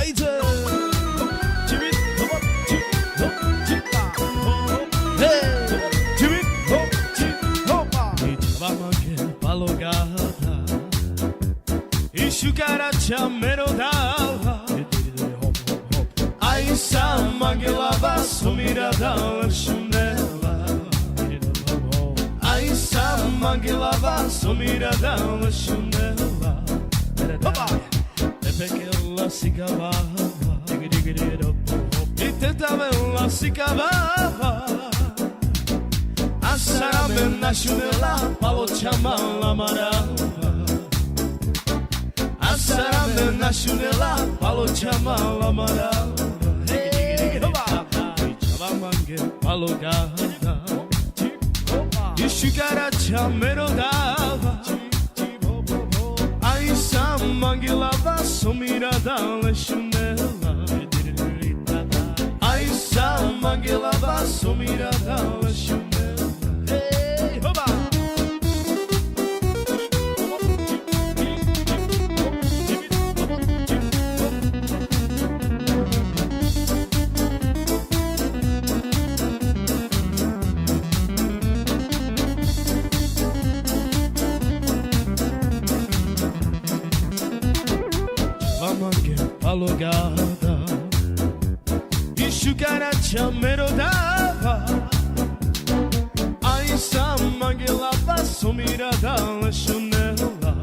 Laser. Shukaracha merodava Aisa mangelava sumirada lashunela Aisa mangelava sumirada lashunela Epekela sikavava E tentavela sikavava Asarame nashunela palochama lamarava Asarame nashunela palochama lamarava Chavamange palogada Ishukaracha merodava Aisa mangilava sumirada lashunela Aisa mangilava sumirada lashunela Alugada Ishukaracha merodava Aisa mangelava sumirada lashunela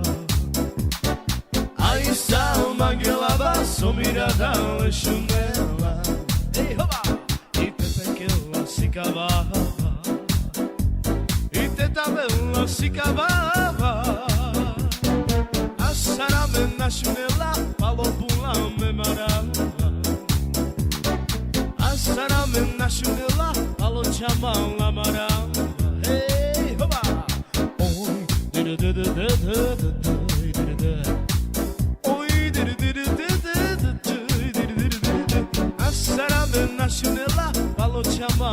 Aisa mangelava sumirada lashunela E pepekela sikavava E tetavela sikavava Asarame nashunela palopula memarava Asarame nashunela palochama lamarava Hey, hoba! Oi, Oi, Asarame nashunela palochama